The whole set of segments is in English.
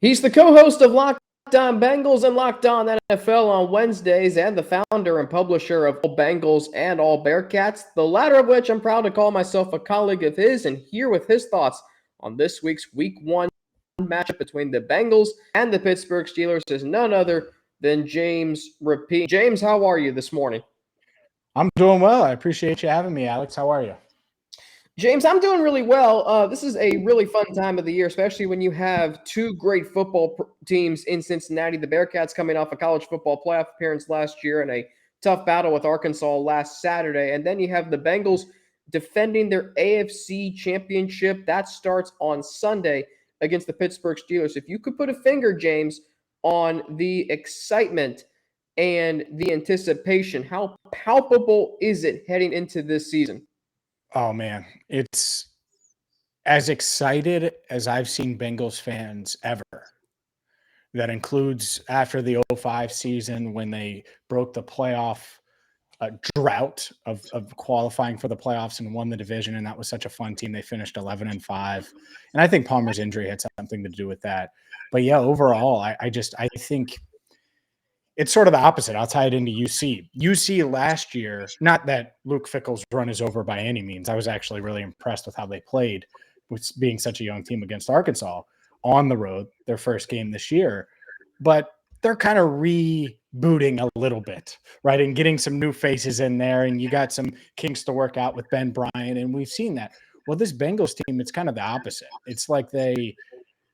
He's the co-host of Locked On Bengals and Locked On NFL on Wednesdays and the founder and publisher of All Bengals and All Bearcats, the latter of which I'm proud to call myself a colleague of his, and here with his thoughts on this week's Week 1 matchup between the Bengals and the Pittsburgh Steelers is none other than James Rapien. James, how are you this morning? I'm doing well. I appreciate you having me, Alex. How are you? James, I'm doing really well. This is a really fun time of the year, especially when you have two great football teams in Cincinnati. The Bearcats coming off a college football playoff appearance last year and a tough battle with Arkansas last Saturday. And then you have the Bengals defending their AFC championship. That starts on Sunday against the Pittsburgh Steelers. If you could put a finger, James, on the excitement and the anticipation, how palpable is it heading into this season? Oh, man. It's as excited as I've seen Bengals fans ever. That includes after the 05 season when they broke the playoff drought of qualifying for the playoffs and won the division. And that was such a fun team. They finished 11-5. And I think Palmer's injury had something to do with that. But yeah, overall, I think it's sort of the opposite. I'll tie it into UC. UC last year, not that Luke Fickell's run is over by any means. I was actually really impressed with how they played with being such a young team against Arkansas on the road, their first game this year. But they're kind of rebooting a little bit, right? And getting some new faces in there. And you got some kinks to work out with Ben Bryant. And we've seen that. Well, this Bengals team, it's kind of the opposite. It's like they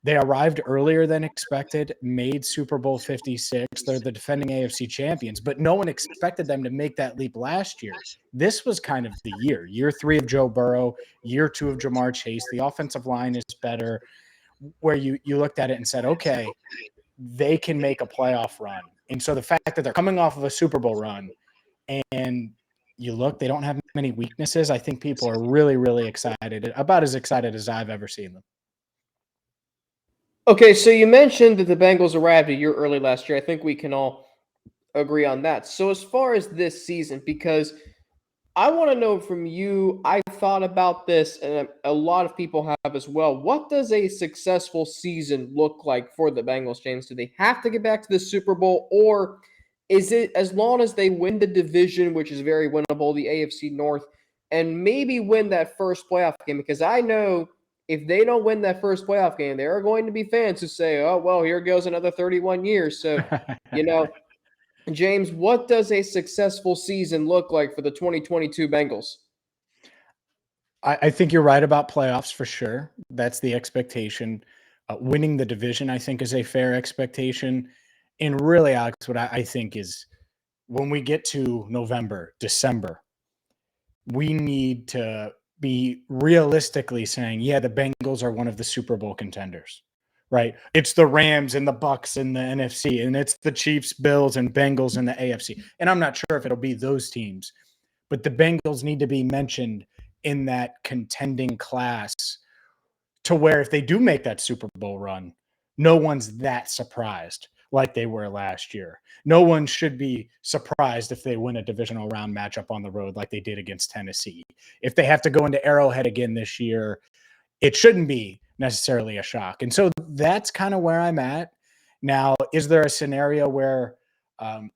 arrived earlier than expected, made Super Bowl 56. They're the defending AFC champions, but no one expected them to make that leap last year. This was kind of the year 3 of Joe Burrow, year 2 of Jamar Chase. The offensive line is better, where you looked at it and said, okay, they can make a playoff run. And so the fact that they're coming off of a Super Bowl run and you look, they don't have many weaknesses. I think people are really, really excited, about as excited as I've ever seen them. Okay, so you mentioned that the Bengals arrived a year early last year. I think we can all agree on that. So as far as this season, because I want to know from you, I thought about this, and a lot of people have as well. What does a successful season look like for the Bengals, James? Do they have to get back to the Super Bowl, or is it as long as they win the division, which is very winnable, the AFC North, and maybe win that first playoff game? Because I know if they don't win that first playoff game, there are going to be fans who say, oh, well, here goes another 31 years. So, James, what does a successful season look like for the 2022 Bengals? I think you're right about playoffs for sure. That's the expectation. Winning the division, I think, is a fair expectation. And really, Alex, what I think is when we get to November, December, we need to be realistically saying, yeah, the Bengals are one of the Super Bowl contenders, right? It's the Rams and the Bucks in the NFC, and it's the Chiefs, Bills, and Bengals in the AFC. And I'm not sure if it'll be those teams, but the Bengals need to be mentioned in that contending class to where if they do make that Super Bowl run, no one's that surprised like they were last year. No one should be surprised if they win a divisional round matchup on the road like they did against Tennessee. If they have to go into Arrowhead again this year, it shouldn't be necessarily a shock. And so that's kind of where I'm at. Now, is there a scenario where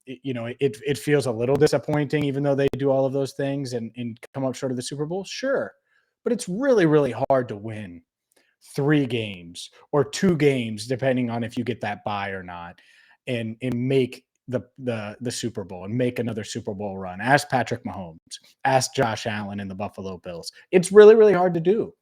it feels a little disappointing, even though they do all of those things and come up short of the Super Bowl? Sure. But it's really, really hard to win 3 games or 2 games, depending on if you get that bye or not, and make the Super Bowl and make another Super Bowl run. Ask Patrick Mahomes, ask Josh Allen and the Buffalo Bills. It's really, really hard to do.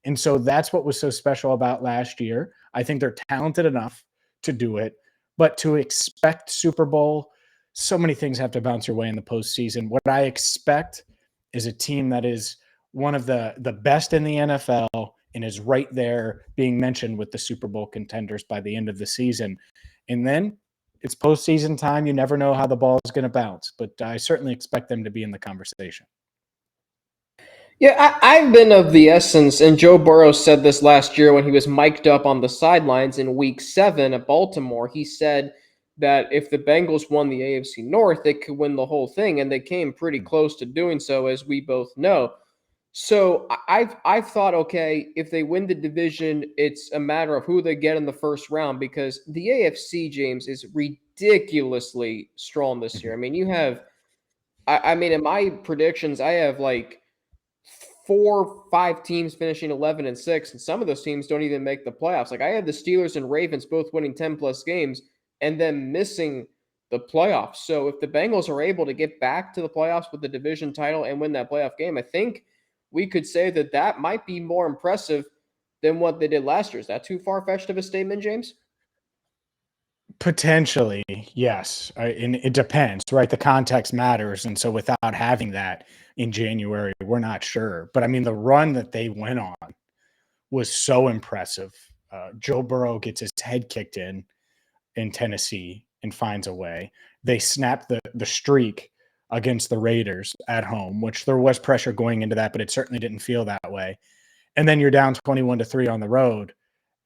And so that's what was so special about last year. I think they're talented enough to do it, but to expect Super Bowl, so many things have to bounce your way in the postseason. What I expect is a team that is one of the best in the NFL and is right there being mentioned with the Super Bowl contenders by the end of the season. And then it's postseason time. You never know how the ball is going to bounce, but I certainly expect them to be in the conversation. Yeah, I've been of the essence, and Joe Burrow said this last year when he was mic'd up on the sidelines in Week 7 at Baltimore. He said that if the Bengals won the AFC North, they could win the whole thing, and they came pretty close to doing so, as we both know. So I've thought, okay, if they win the division, it's a matter of who they get in the first round because the AFC, James, is ridiculously strong this year. I mean, you have, I mean, in my predictions, I have like 4, 5 teams finishing 11-6, and some of those teams don't even make the playoffs. Like I had the Steelers and Ravens both winning 10+ games and then missing the playoffs. So if the Bengals are able to get back to the playoffs with the division title and win that playoff game, I think we could say that that might be more impressive than what they did last year. Is that too far-fetched of a statement, James? Potentially, yes. And it depends, right? The context matters. And so without having that in January, we're not sure. But I mean, the run that they went on was so impressive. Joe Burrow gets his head kicked in Tennessee and finds a way. They snapped the streak against the Raiders at home, which there was pressure going into that, but it certainly didn't feel that way. And then you're down 21-3 on the road.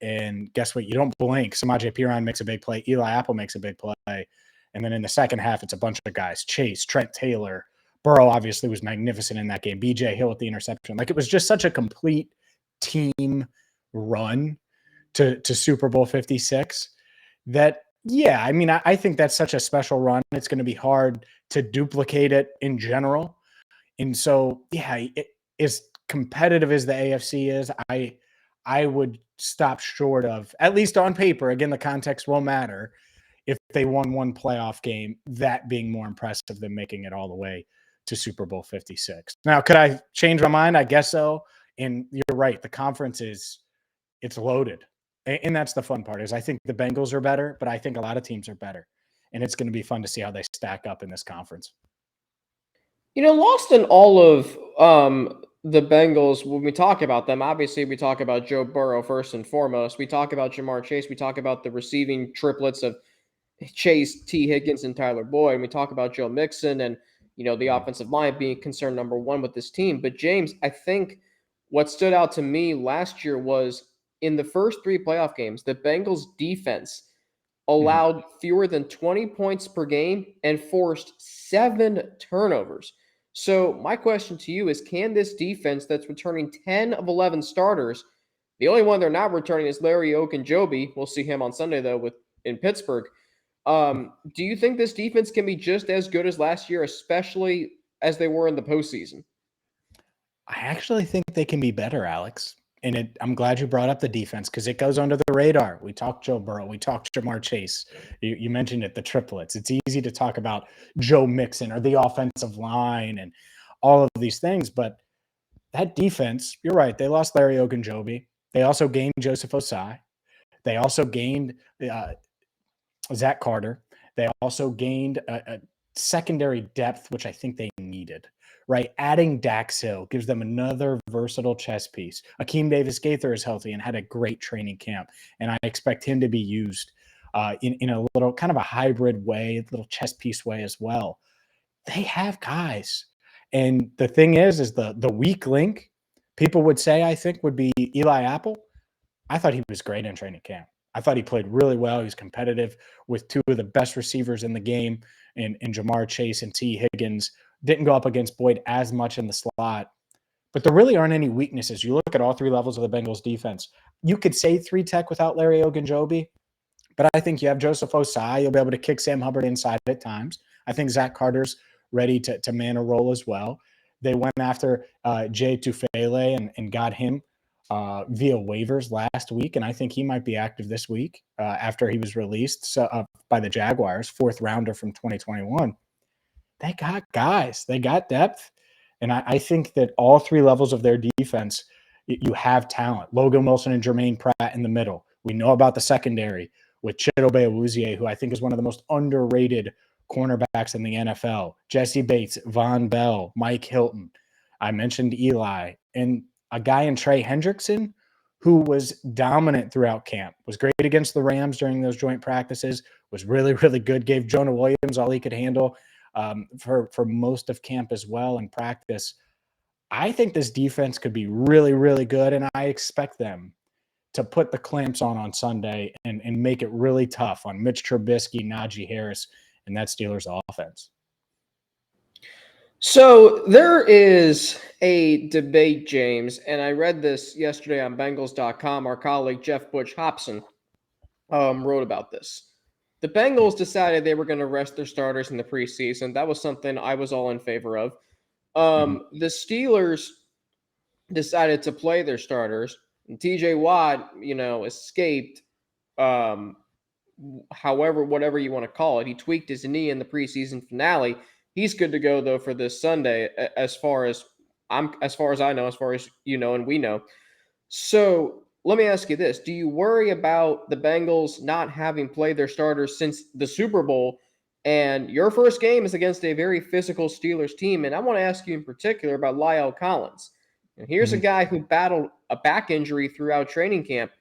And guess what? You don't blink. Samaje Perine makes a big play. Eli Apple makes a big play. And then in the second half, it's a bunch of guys. Chase, Trent Taylor. Burrow obviously was magnificent in that game. BJ Hill with the interception. Like it was just such a complete team run to Super Bowl 56 that, yeah, I mean, I think that's such a special run. It's going to be hard to duplicate it in general. And so, yeah, as competitive as the AFC is, I would stop short of, at least on paper, again, the context will matter, if they won one playoff game, that being more impressive than making it all the way to Super Bowl 56. Now, could I change my mind? I guess so. And you're right. The conference it's loaded. And that's the fun part is I think the Bengals are better, but I think a lot of teams are better. And it's going to be fun to see how they stack up in this conference. Lost in all of the Bengals, when we talk about them, obviously we talk about Joe Burrow first and foremost. We talk about Jamar Chase. We talk about the receiving triplets of Chase, T. Higgins, and Tyler Boyd. And we talk about Joe Mixon and, the offensive line being concern number one with this team. But James, I think what stood out to me last year was in the first three playoff games, the Bengals defense Mhm. allowed fewer than 20 points per game and forced 7 turnovers. So, my question to you is can this defense that's returning 10 of 11 starters, the only one they're not returning is Larry Ogunjobi. We'll see him on Sunday, though, in Pittsburgh. Do you think this defense can be just as good as last year, especially as they were in the postseason? I actually think they can be better, Alex. And I'm glad you brought up the defense because it goes under the radar. We talked Joe Burrow. We talked Jamar Chase. You mentioned it, the triplets. It's easy to talk about Joe Mixon or the offensive line and all of these things. But that defense, you're right. They lost Larry Ogunjobi. They also gained Joseph Osai. They also gained Zach Carter. They also gained a secondary depth, which I think they needed, right? Adding Dax Hill gives them another versatile chess piece. Akeem Davis Gaither is healthy and had a great training camp, and I expect him to be used in a little kind of a hybrid way, a little chess piece way as well. They have guys. And the thing is the weak link, people would say, I think, would be Eli Apple. I thought he was great in training camp. I thought he played really well. He was competitive with two of the best receivers in the game in Jamar Chase and T. Higgins. Didn't go up against Boyd as much in the slot. But there really aren't any weaknesses. You look at all three levels of the Bengals defense. You could say three tech without Larry Ogunjobi, but I think you have Joseph Osai. You'll be able to kick Sam Hubbard inside at times. I think Zach Carter's ready to man a role as well. They went after Jay Tufele and got him via waivers last week, and I think he might be active this week after he was released by the Jaguars, fourth rounder from 2021. They got guys, they got depth, and I think that all three levels of their defense, you have talent. Logan Wilson and Jermaine Pratt in the middle. We know about the secondary with Chidobe Awuzie, who I think is one of the most underrated cornerbacks in the NFL. Jesse Bates, Von Bell, Mike Hilton. I mentioned Eli, and a guy in Trey Hendrickson who was dominant throughout camp, was great against the Rams during those joint practices, was really, really good, gave Jonah Williams all he could handle for most of camp as well in practice. I think this defense could be really, really good, and I expect them to put the clamps on Sunday and make it really tough on Mitch Trubisky, Najee Harris, and that Steelers offense. So there is a debate, James, and I read this yesterday on Bengals.com. Our colleague Jeff Butch Hobson wrote about this. The Bengals decided they were going to rest their starters in the preseason. That was something I was all in favor of. The Steelers decided to play their starters. And TJ Watt, escaped. Um, However, whatever you want to call it, he tweaked his knee in the preseason finale. He's good to go though for this Sunday, as far as I know, as far as you know, and we know. So let me ask you this: do you worry about the Bengals not having played their starters since the Super Bowl? And your first game is against a very physical Steelers team. And I want to ask you in particular about Lyle Collins. And here's a Mhm. guy who battled a back injury throughout training camp.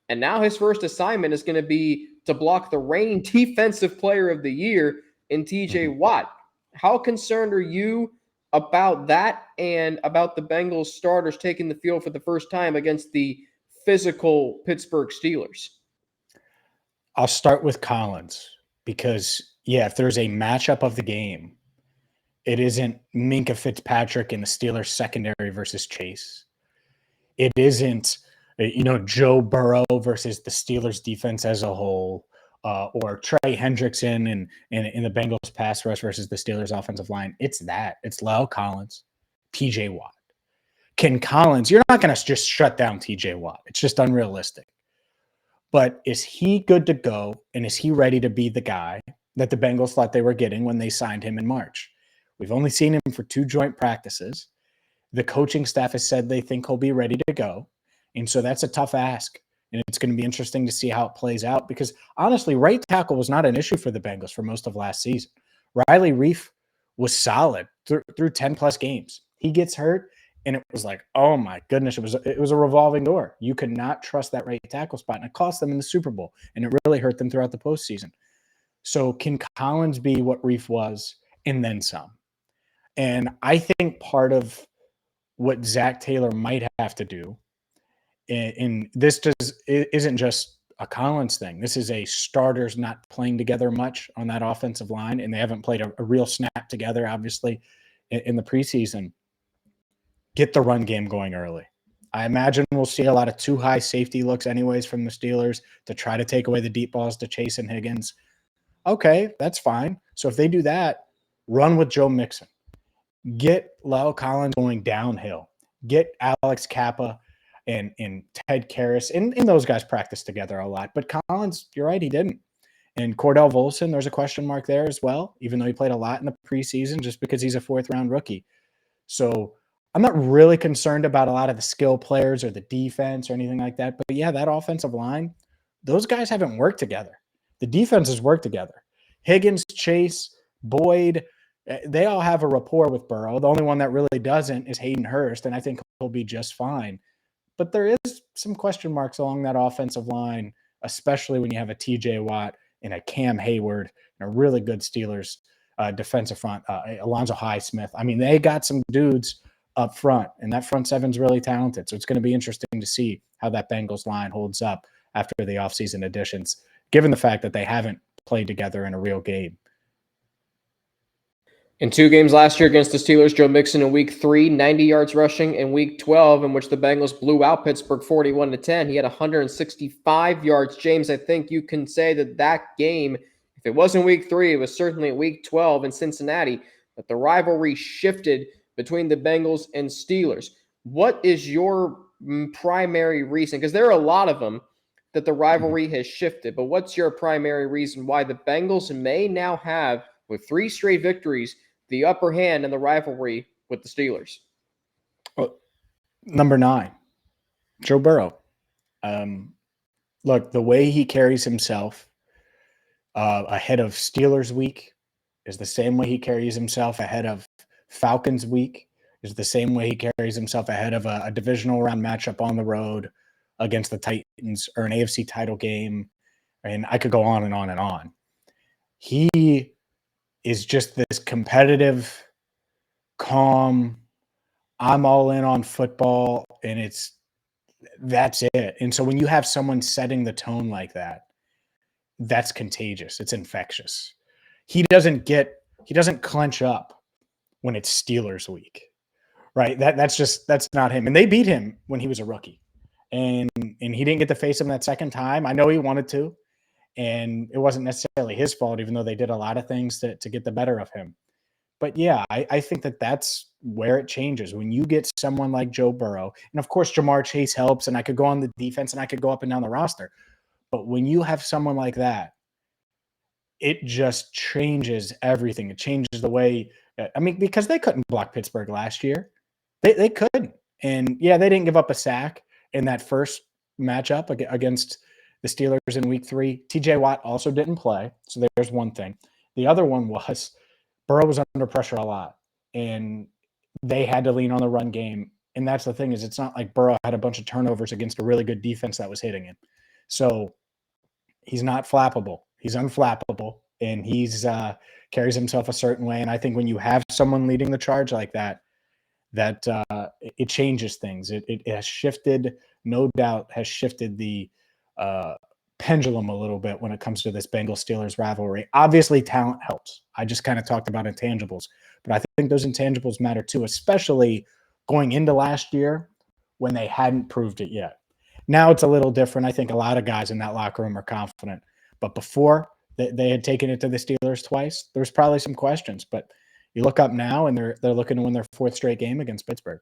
And now his first assignment is going to be to block the reigning defensive player of the year in TJ Mhm. Watt. How concerned are you about that and about the Bengals starters taking the field for the first time against the physical Pittsburgh Steelers? I'll start with Collins because, yeah, if there's a matchup of the game, it isn't Minka Fitzpatrick in the Steelers secondary versus Chase. It isn't, Joe Burrow versus the Steelers defense as a whole, or Trey Hendrickson in the Bengals pass rush versus the Steelers offensive line. It's that. It's Lyle Collins, TJ Watt. Can Collins, you're not going to just shut down TJ Watt. It's just unrealistic. But is he good to go? And is he ready to be the guy that the Bengals thought they were getting when they signed him in March? We've only seen him for 2 joint practices. The coaching staff has said they think he'll be ready to go. And so that's a tough ask. And it's going to be interesting to see how it plays out because honestly, right tackle was not an issue for the Bengals for most of last season. Riley Reef was solid through 10 plus games. He gets hurt and it was like, oh my goodness, it was a revolving door. You could not trust that right tackle spot, and it cost them in the Super Bowl, and it really hurt them throughout the postseason. So can Collins be what Reef was and then some? And I think part of what Zach Taylor might have to do, and this isn't just a Collins thing. This is a starters not playing together much on that offensive line, and they haven't played a real snap together, obviously, in the preseason. Get the run game going early. I imagine we'll see a lot of too high safety looks anyways from the Steelers to try to take away the deep balls to Chase and Higgins. Okay, that's fine. So if they do that, run with Joe Mixon. Get Lyle Collins going downhill. Get Alex Kappa and Ted Karras. And those guys practice together a lot. But Collins, you're right, he didn't. And Cordell Volson, there's a question mark there as well, even though he played a lot in the preseason just because he's a 4th-round rookie. So I'm not really concerned about a lot of the skill players or the defense or anything like that. But yeah, that offensive line, those guys haven't worked together. The defenses work together. Higgins, Chase, Boyd, they all have a rapport with Burrow. The only one that really doesn't is Hayden Hurst, and I think he'll be just fine. But there is some question marks along that offensive line, especially when you have a TJ Watt and a Cam Hayward and a really good Steelers defensive front, Alonzo Highsmith. I mean, they got some dudes up front, and that front seven's really talented. So it's going to be interesting to see how that Bengals line holds up after the offseason additions, given the fact that they haven't played together in a real game. In 2 games last year against the Steelers, Joe Mixon in week 3, 90 yards rushing. In week 12, in which the Bengals blew out Pittsburgh 41-10, he had 165 yards. James, I think you can say that game, if it wasn't week 3, it was certainly week 12 in Cincinnati, that the rivalry shifted between the Bengals and Steelers. What is your primary reason? Because there are a lot of them that the rivalry has shifted, but what's your primary reason why the Bengals may now have, with 3 straight victories, the upper hand in the rivalry with the Steelers? Well, number 9, Joe Burrow. Look, the way he carries himself ahead of Steelers week is the same way he carries himself ahead of Falcons week, is the same way he carries himself ahead of a divisional round matchup on the road against the Titans or an AFC title game. And I could go on and on and on. He is just this competitive, calm, I'm all in on football, and that's it. And so when you have someone setting the tone like that, that's contagious. It's infectious. He doesn't clench up when it's Steelers week, right? That's not him. And they beat him when he was a rookie, and he didn't get to face him that second time. I know he wanted to, and it wasn't necessarily his fault, even though they did a lot of things to get the better of him. But yeah, I think that's where it changes when you get someone like Joe Burrow, and of course Jamar Chase helps, and I could go on the defense and I could go up and down the roster. But when you have someone like that, it just changes everything. It changes the way. I mean, because they couldn't block Pittsburgh last year, they couldn't, and yeah, they didn't give up a sack in that first matchup against the Steelers in Week 3. T.J. Watt also didn't play, so there's one thing. The other one was Burrow was under pressure a lot, and they had to lean on the run game. And that's the thing is, it's not like Burrow had a bunch of turnovers against a really good defense that was hitting him. So he's not flappable. He's unflappable, and he's carries himself a certain way. And I think when you have someone leading the charge like that, it changes things. It has shifted, no doubt, has shifted the pendulum a little bit when it comes to this Bengals-Steelers rivalry. Obviously, talent helps. I just kind of talked about intangibles, but I think those intangibles matter too, especially going into last year when they hadn't proved it yet. Now it's a little different. I think a lot of guys in that locker room are confident, but before they had taken it to the Steelers twice, there's probably some questions. But you look up now, and they're looking to win their fourth straight game against Pittsburgh.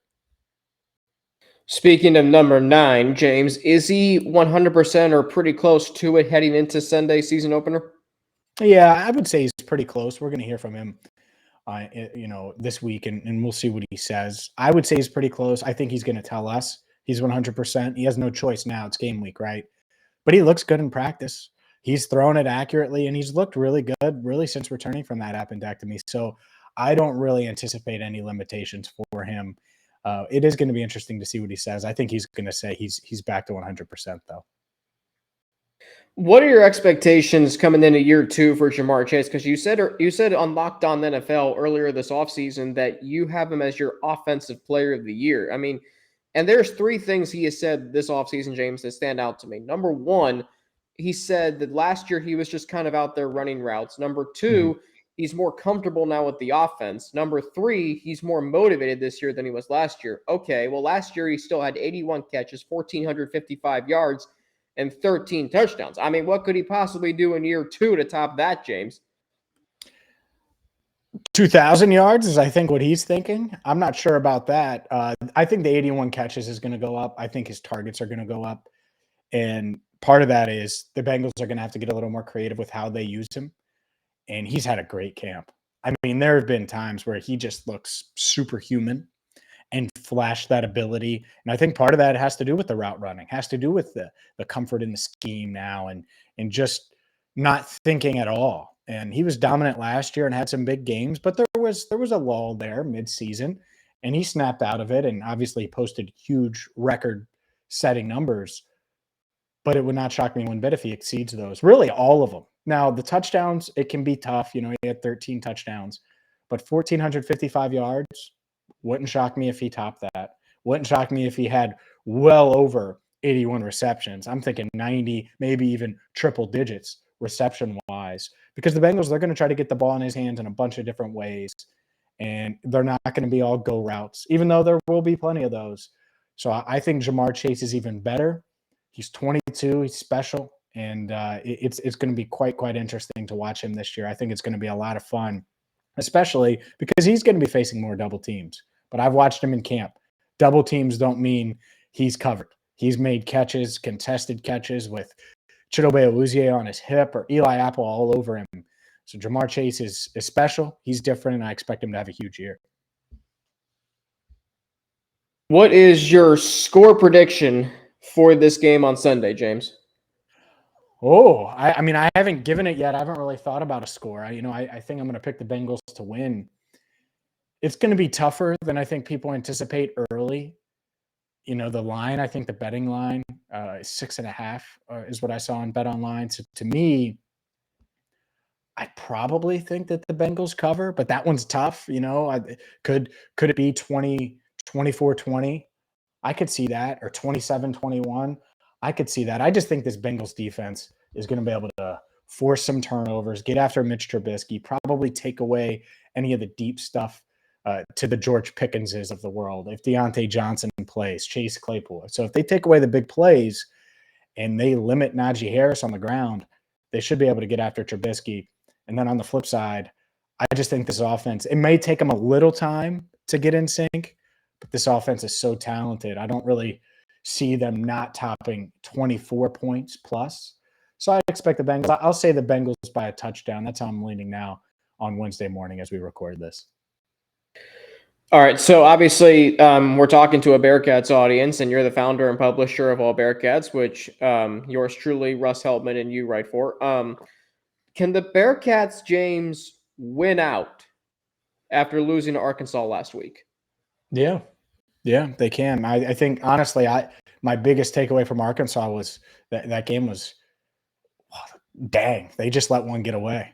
Speaking of number 9, James, is he 100% or pretty close to it heading into Sunday season opener? Yeah, I would say he's pretty close. We're going to hear from him, this week, and we'll see what he says. I would say he's pretty close. I think he's going to tell us he's 100%. He has no choice now. It's game week, right? But he looks good in practice. He's thrown it accurately, and he's looked really good, really, since returning from that appendectomy. So I don't really anticipate any limitations for him. It is going to be interesting to see what he says. I think he's going to say he's back to 100%, though. What are your expectations coming into year 2 for Jamar Chase? Because you said on Locked On NFL earlier this offseason that you have him as your offensive player of the year. I mean, and there's 3 things he has said this offseason, James, that stand out to me. Number 1, he said that last year he was just kind of out there running routes. Number 2, he's more comfortable now with the offense. Number 3, he's more motivated this year than he was last year. Okay, well, last year he still had 81 catches, 1,455 yards, and 13 touchdowns. I mean, what could he possibly do in year 2 to top that, James? 2,000 yards is, I think, what he's thinking. I'm not sure about that. I think the 81 catches is going to go up. I think his targets are going to go up. And part of that is the Bengals are going to have to get a little more creative with how they use him. And he's had a great camp. I mean, there have been times where he just looks superhuman and flash that ability. And I think part of that has to do with the route running, has to do with the comfort in the scheme now, and just not thinking at all. And he was dominant last year and had some big games, but there was a lull there mid-season, and he snapped out of it and obviously posted huge record-setting numbers. But it would not shock me one bit if he exceeds those. Really, all of them. Now, the touchdowns, it can be tough. He had 13 touchdowns, but 1,455 yards, wouldn't shock me if he topped that. Wouldn't shock me if he had well over 81 receptions. I'm thinking 90, maybe even triple digits reception-wise, because the Bengals, they're going to try to get the ball in his hands in a bunch of different ways, and they're not going to be all go routes, even though there will be plenty of those. So I think Jamar Chase is even better. He's 22. He's special, and it's going to be quite interesting to watch him this year. I think it's going to be a lot of fun, especially because he's going to be facing more double teams. But I've watched him in camp. Double teams don't mean he's covered. He's made catches, contested catches with Chidobe Awuzie on his hip or Eli Apple all over him. So Jamar Chase is special. He's different, and I expect him to have a huge year. What is your score prediction for this game on Sunday, James? Oh, I mean, I haven't given it yet. I haven't really thought about a score. I think I'm going to pick the Bengals to win. It's going to be tougher than I think people anticipate early. The line, I think the betting line is 6.5 is what I saw on Bet Online. So to me, I probably think that the Bengals cover, but that one's tough. Could it be 24-20? I could see that, or 27-21. I could see that. I just think this Bengals defense is going to be able to force some turnovers, get after Mitch Trubisky, probably take away any of the deep stuff to the George Pickenses of the world. If Deontay Johnson plays, Chase Claypool. So if they take away the big plays and they limit Najee Harris on the ground, they should be able to get after Trubisky. And then on the flip side, I just think this offense, it may take them a little time to get in sync, but this offense is so talented. I don't really see them not topping 24 points plus. So I expect the Bengals. I'll say the Bengals by a touchdown. That's how I'm leaning now on Wednesday morning as we record this. All right, so obviously we're talking to a Bearcats audience, and you're the founder and publisher of All Bearcats, which yours truly, Russ Heltman, and you write for. Can the Bearcats, James, win out after losing to Arkansas last week? Yeah, they can. I think, honestly, my biggest takeaway from Arkansas was that game was, dang, they just let one get away.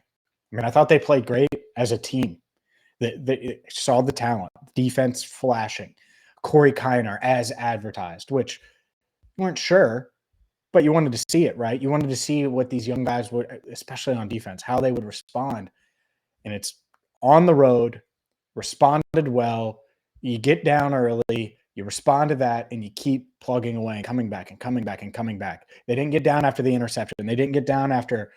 I mean, I thought they played great as a team. They saw the talent, defense flashing, Corey Kiner as advertised, which you weren't sure, but you wanted to see it, right? You wanted to see what these young guys would, especially on defense, how they would respond. And it's on the road, responded well. You get down early, you respond to that, and you keep plugging away and coming back and coming back and coming back. They didn't get down after the interception. They didn't get down after,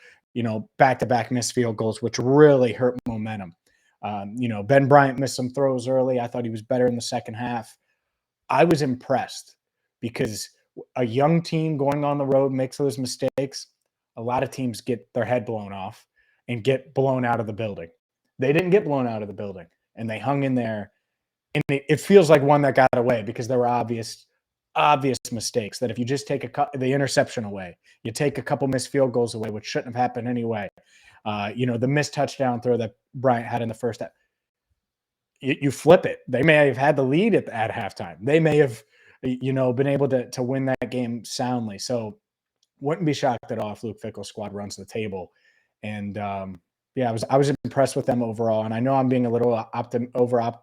back-to-back missed field goals, which really hurt momentum. Ben Bryant missed some throws early. I thought he was better in the second half. I was impressed because a young team going on the road makes those mistakes. A lot of teams get their head blown off and get blown out of the building. They didn't get blown out of the building, and they hung in there. And it feels like one that got away because there were obvious mistakes that if you just take the interception away, you take a couple missed field goals away, which shouldn't have happened anyway. The missed touchdown throw that Bryant had in the first half. You flip it. They may have had the lead at halftime. They may have, been able to win that game soundly. So wouldn't be shocked at all if Luke Fickell's squad runs the table. And I was impressed with them overall. And I know I'm being a little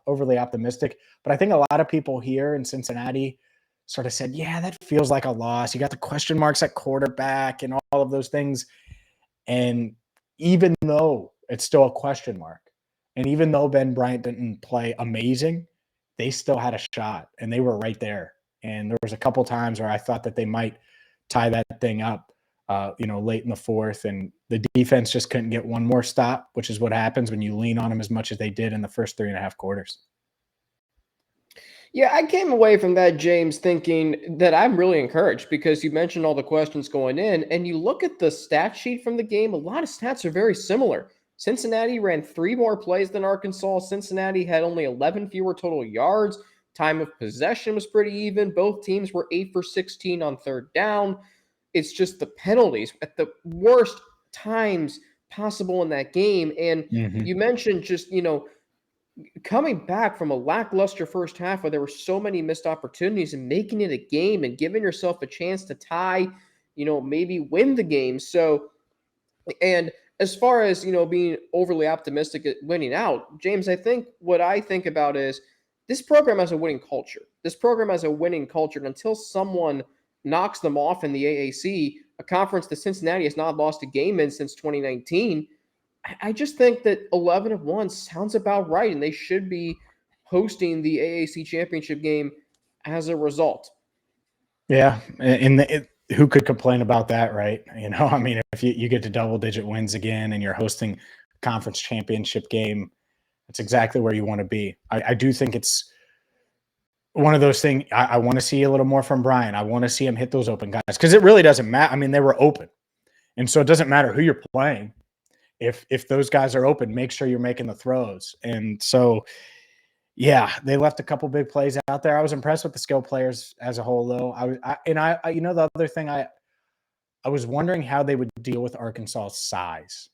overly optimistic, but I think a lot of people here in Cincinnati sort of said, yeah, that feels like a loss. You got the question marks at quarterback and all of those things. And even though it's still a question mark, and even though Ben Bryant didn't play amazing, they still had a shot, and they were right there. And there was a couple times where I thought that they might tie that thing up, late in the fourth, and the defense just couldn't get one more stop, which is what happens when you lean on them as much as they did in the first 3.5 quarters. Yeah, I came away from that, James, thinking that I'm really encouraged because you mentioned all the questions going in, and you look at the stat sheet from the game, a lot of stats are very similar. Cincinnati ran 3 more plays than Arkansas. Cincinnati had only 11 fewer total yards. Time of possession was pretty even. Both teams were 8 for 16 on third down. It's just the penalties at the worst times possible in that game. And you mentioned just, coming back from a lackluster first half where there were so many missed opportunities and making it a game and giving yourself a chance to tie, maybe win the game. So, and as far as, being overly optimistic at winning out, James, I think what I think about is this program has a winning culture. This program has a winning culture. And until someone knocks them off in the AAC, a conference that Cincinnati has not lost a game in since 2019, I just think that 11-1 sounds about right, and they should be hosting the AAC championship game as a result. Yeah, and who could complain about that, right? I mean, if you get to double-digit wins again and you're hosting a conference championship game, that's exactly where you want to be. I do think it's one of those things. I want to see a little more from Brian. I want to see him hit those open guys because it really doesn't matter. I mean, they were open, and so it doesn't matter who you're playing. If those guys are open, make sure you're making the throws. And so, yeah, they left a couple big plays out there. I was impressed with the skill players as a whole, though. The other thing I was wondering how they would deal with Arkansas's size,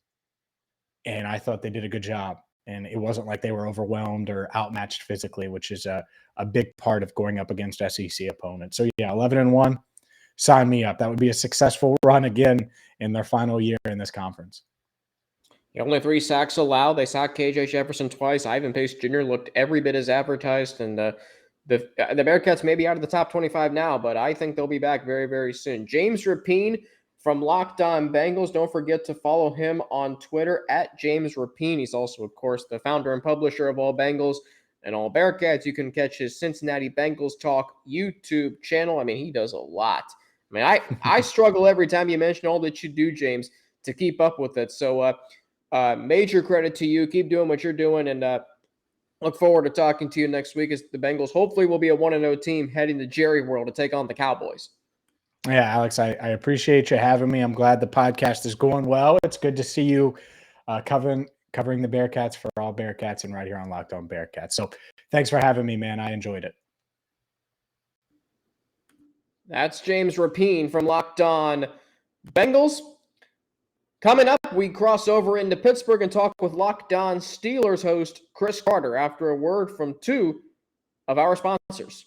and I thought they did a good job. And it wasn't like they were overwhelmed or outmatched physically, which is a big part of going up against SEC opponents. So, yeah, 11-1, sign me up. That would be a successful run again in their final year in this conference. Only 3 sacks allowed. They sacked KJ Jefferson twice. Ivan Pace Jr. looked every bit as advertised. And the Bearcats may be out of the top 25 now, but I think they'll be back very, very soon. James Rapien from Locked On Bengals. Don't forget to follow him on Twitter at James Rapien. He's also, of course, the founder and publisher of All Bengals. and All Bearcats. You can catch his Cincinnati Bengals Talk YouTube channel. I mean, he does a lot. I mean, I struggle every time you mention all that you do, James, to keep up with it. So major credit to you. Keep doing what you're doing, and look forward to talking to you next week as the Bengals hopefully will be a 1-0 team heading to Jerry World to take on the Cowboys. Yeah, Alex, I appreciate you having me. I'm glad the podcast is going well. It's good to see you covering the Bearcats for All Bearcats and right here on Locked On Bearcats. So thanks for having me, man. I enjoyed it. That's James Rapien from Locked On Bengals. Coming up, we cross over into Pittsburgh and talk with Locked On Steelers host Chris Carter after a word from two of our sponsors.